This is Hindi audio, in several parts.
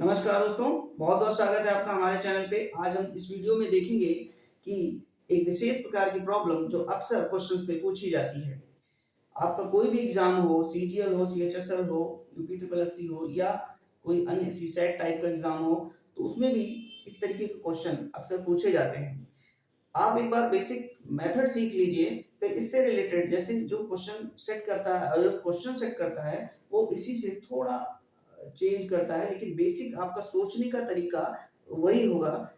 नमस्कार दोस्तों, बहुत बहुत स्वागत है आपका हमारे चैनल पे। आज हम इस वीडियो में देखेंगे कि एक विशेष प्रकार की प्रॉब्लम जो अक्सर क्वेश्चंस में पूछी जाती है। आपका कोई भी एग्जाम हो, सीजीएल हो, सीएचएसएल हो, यूपी ट्रिपल एससी हो या कोई अन्य सीसेट टाइप का एग्जाम हो, तो उसमें भी इस तरीके के क्वेश्चन अक्सर पूछे जाते हैं। आप एक बार बेसिक मेथड सीख लीजिए, फिर इससे रिलेटेड जैसे जो क्वेश्चन सेट करता है, जो क्वेश्चन सेट करता है वो इसी से थोड़ा चेंज करता है, लेकिन बेसिक आपका सोचने का तरीका वही होगा।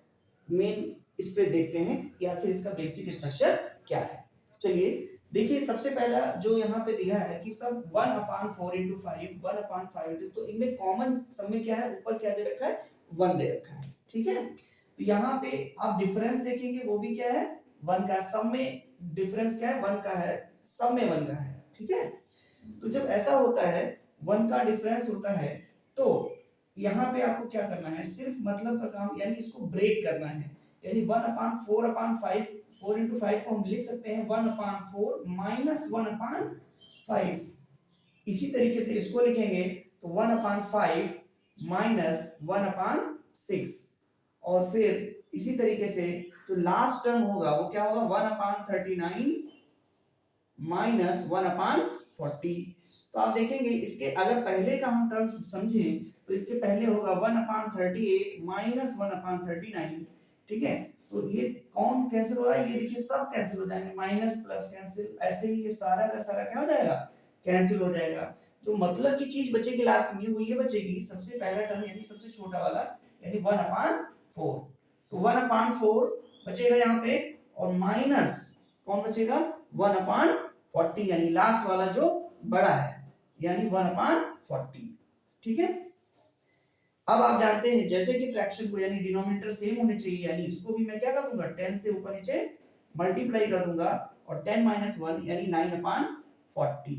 मेन इस पे देखते हैं कि आखिर इसका बेसिक स्ट्रक्चर क्या है। चलिए देखिए, सबसे पहला जो यहाँ पे दिया है कि सब 1/4 into 5 1/5 into, तो इनमें कॉमन सब में क्या है, ऊपर क्या दे रखा है, 1 दे रखा है। ठीक है, तो यहाँ पे आप डिफरेंस देखेंगे, वो भी क्या है, 1 का। सब में डिफरेंस क्या है, 1 का है, सब में 1 का है। ठीक है, तो जब ऐसा होता है 1 का डिफरेंस होता है, तो यहाँ पे आपको क्या करना है, सिर्फ मतलब का काम, यानी इसको ब्रेक करना है। यानी 1/4/5 4 into 5 को हम लिख सकते हैं 1/4 माइनस 1/5। इसी तरीके से इसको लिखेंगे तो 1/5 माइनस 1/6। और फिर इसी तरीके से जो लास्ट टर्म होगा वो क्या होगा, 1/39 माइनस 1/40। तो आप देखेंगे इसके अगर पहले का हम टर्म समझें तो इसके पहले होगा 1/38 माइनस 1/39। ठीक है, तो ये कौन कैंसिल हो रहा है, ये देखिए सब कैंसिल हो जाएंगे, माइनस प्लस कैंसिल, ऐसे ही ये सारा का सारा क्या हो जाएगा, कैंसिल हो जाएगा। जो मतलब की चीज बचेगी लास्ट में वो ये बचेगी, सबसे पहला टर्म यानी सबसे छोटा वाला, यानी 1/4। तो 1/4 बचेगा यहाँ पे, और माइनस कौन बचेगा, 1/40, यानी लास्ट वाला जो बड़ा है, यानी 1/40। ठीक है, अब आप जानते हैं जैसे कि फ्रैक्शन को यानी डिनोमिनेटर सेम होने चाहिए, यानी इसको भी मैं क्या कर दूंगा, 10 से ऊपर नीचे मल्टीप्लाई कर दूंगा, और 10 - 1 यानी 9/40।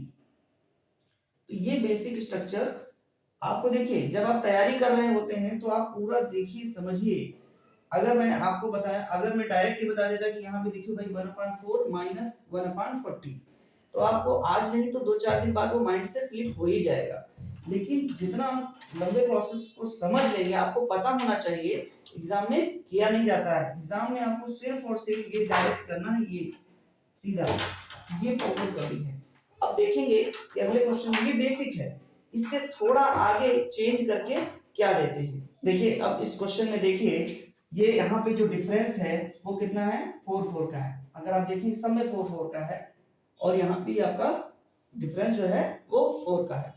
तो ये बेसिक स्ट्रक्चर आपको देखिए, जब आप तैयारी कर रहे होते हैं तो आप पूरा देखिए समझिए। अगर मैं आपको बताया, अगर मैं डायरेक्ट ही बता देता कि यहाँ पे देखियो भाई 1/4 माइनस 1/40, तो आपको आज नहीं तो 2-4 दिन बाद वो माइंड से स्लिप हो ही जाएगा। लेकिन जितना लंबे प्रोसेस को समझ लेंगे, आपको पता होना चाहिए एग्जाम में किया नहीं जाता है। एग्जाम में आपको सिर्फ और सिर्फ ये डायरेक्ट करना है, ये सीधा ये प्रॉब्लम करनी है। अब देखेंगे कि अगले क्वेश्चन में ये बेसिक है, इससे थोड़ा आगे चेंज करके क्या देते हैं। देखिए अब इस क्वेश्चन में देखिए, ये यहाँ पे जो डिफरेंस है वो कितना है, 4 का है। अगर आप देखें सब में 4 का है, और यहाँ पे आपका डिफरेंस जो है वो 4 का है।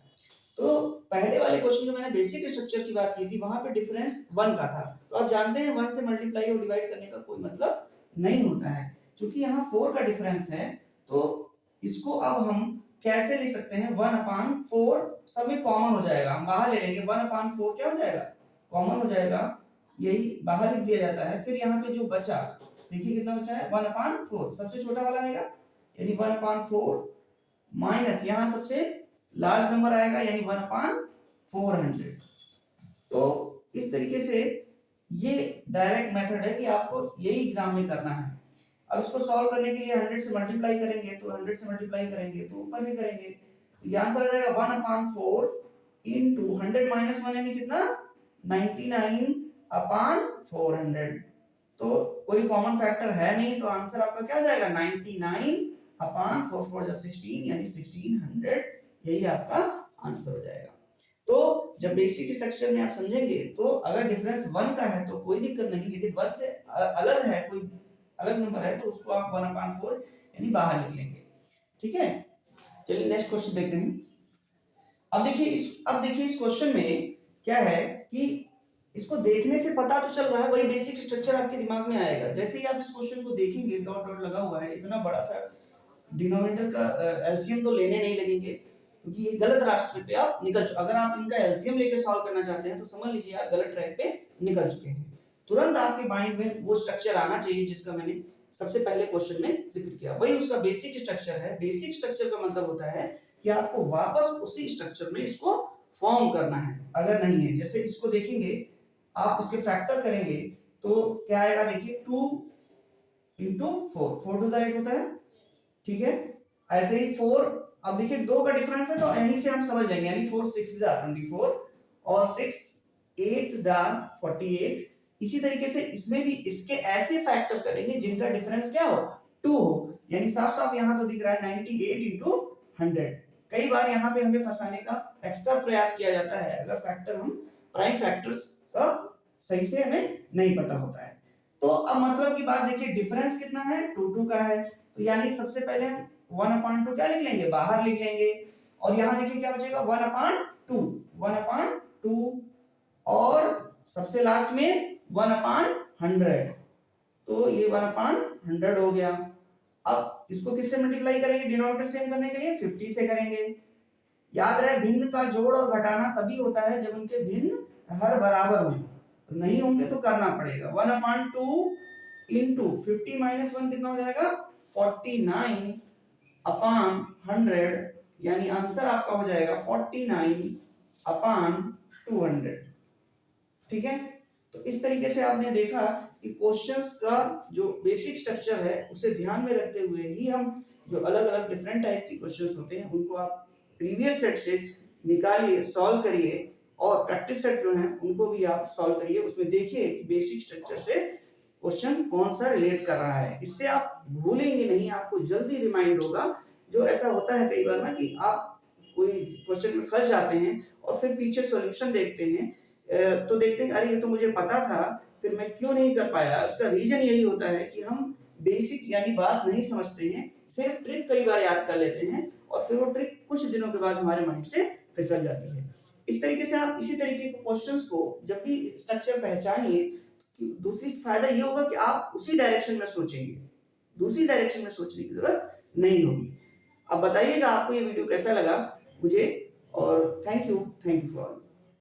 तो पहले वाले क्वेश्चन जो मैंने बेसिक स्ट्रक्चर की बात की थी, वहां पे डिफरेंस 1 का था। तो आप जानते हैं 1 से मल्टीप्लाई और डिवाइड करने का कोई मतलब नहीं होता है। क्योंकि यहाँ 4 का डिफरेंस है, तो इसको अब हम कैसे लिख सकते हैं, 1/4 सब में कॉमन हो जाएगा, हम बाहर ले लेंगे, 1/4 क्या हो जाएगा, कॉमन हो जाएगा, यही बाहर लिख दिया जाता है। फिर यहाँ पे जो बचा, देखिए कितना बचा है, 1/4 सबसे छोटा वाला आएगा, यानी 1/4 माइनस यहाँ सबसे लार्ज नंबर आएगा, यानी 1/400। तो इस तरीके से ये डायरेक्ट मेथड है कि आपको यही एग्जाम में करना है। अब इसको सॉल्व करने के लिए 100 से मल्टीप्लाई करेंगे, तो 100 से मल्टीप्लाई करेंगे तो ऊपर भी करेंगे, तो ये आंसर आ जाएगा 1/4 into 100 - 1 यानी कितना, 99/400। तो कोई कॉमन फैक्टर है नहीं, तो आंसर आपका क्या आ जाएगा, 99/4 16 यानी 1600, यही आपका आंसर हो जाएगा। तो जब बेसिक स्ट्रक्चर में आप समझेंगे, तो अगर डिफरेंस 1 का है तो कोई दिक्कत नहीं, लेकिन 1 से अलग है, कोई अलग नंबर है, तो उसको आप 1/4 यानी बाहर लिख लेंगे। ठीक है, चलिए नेक्स्ट क्वेश्चन देखते हैं। अब देखिए इस क्वेश्चन में क्या है कि इसको देखने से पता तो चल रहा है, वही बेसिक स्ट्रक्चर आपके दिमाग में आएगा। जैसे ही आप इस क्वेश्चन को देखेंगे, डॉट डॉट लगा हुआ है, इतना बड़ा सा डिनोमिनेटर का एलसीएम तो लेने नहीं लगेंगे, क्योंकि ये गलत रास्ते पे आप निकल चुके। अगर आप इनका एलसीएम लेके सॉल्व करना चाहते हैं तो समझ लीजिए आप गलत ट्रैक पे निकल चुके हैं। तुरंत आपके माइंड में वो स्ट्रक्चर आना चाहिए जिसका मैंने सबसे पहले क्वेश्चन में जिक्र किया, वही उसका बेसिक स्ट्रक्चर है। बेसिक स्ट्रक्चर का मतलब होता है कि आपको वापस उसी स्ट्रक्चर में इसको फॉर्म करना है। अगर नहीं है, जैसे इसको देखेंगे, आप इसके फैक्टर करेंगे तो क्या आएगा, देखिए 2 into 4, 4 to the 8 होता है। ठीक है, ऐसे ही 4, अब देखिए 2 का डिफरेंस है तो यहीं से हम समझ लेंगे, यानी 4 6 24 और 6 8 जार 48। इसी तरीके से इसमें भी इसके ऐसे फैक्टर करेंगे जिनका डिफरेंस क्या हो, 2 हो। यानी साफ साफ यहाँ तो दिख रहा है 98 इंटू 100। कई बार यहाँ पे हमें फंसाने का एक्स्ट्रा प्रयास किया जाता है अगर फैक्टर हम प्राइम फैक्टर्स का सही से हमें नहीं पता होता है। तो अब मतलब की बात देखिए, डिफरेंस कितना है, 2 का है। तो यानी सबसे पहले हम 1/2 क्या लिख लेंगे, बाहर लिख लेंगे। और यहाँ देखिए क्या बचेगा, 1/2 और सबसे लास्ट में 1/100। तो ये 1/100 हो गया। अब इसको किससे मल्टीप्लाई करेंगे, डिनोमिनेटर सेम करने के लिए 50 से करेंगे। याद रहे भिन्न का जोड़ और घटाना तभी होता है जब उनके भिन्न हर बराबर हों, तो नहीं होंगे तो करना पड़ेगा। 1/2 इंटू 50 माइनस 1 कितना हो जाएगा, 49/100। यानी आंसर आपका हो जाएगा 49/200। ठीक है। तो इस तरीके से आपने देखा कि क्वेश्चंस का जो बेसिक स्ट्रक्चर है उसे ध्यान में रखते हुए ही हम जो अलग अलग डिफरेंट टाइप की क्वेश्चंस होते हैं उनको आप प्रीवियस सेट से निकालिए, सॉल्व करिए, और प्रैक्टिस सेट जो हैं उनको भी आप सॉल्व करिए। उसमें देखिए बेसिक स्ट्रक्चर से क्वेश्चन कौन सा रिलेट कर रहा है। इससे आप भूलेंगे नहीं, आपको जल्दी रिमाइंड होगा। जो ऐसा होता है कई बार ना कि आप कोई क्वेश्चन में फंस जाते हैं और फिर पीछे सॉल्यूशन देखते हैं तो देखते हैं अरे ये तो मुझे पता था, फिर मैं क्यों नहीं कर पाया। उसका रीजन यही होता है कि हम बेसिक यानी बात नहीं समझते हैं, सिर्फ ट्रिक कई बार याद कर लेते हैं और फिर वो ट्रिक कुछ दिनों के बाद हमारे माइंड से फिसल जाती है। इस तरीके से आप इसी तरीके के क्वेश्चंस को जब भी स्ट्रक्चर पहचानिए, दूसरी फायदा ये होगा कि आप उसी डायरेक्शन में सोचेंगे, दूसरी डायरेक्शन में सोचने की जरूरत नहीं होगी। अब बताइएगा आपको ये वीडियो कैसा लगा मुझे, और थैंक यू फॉर ऑल।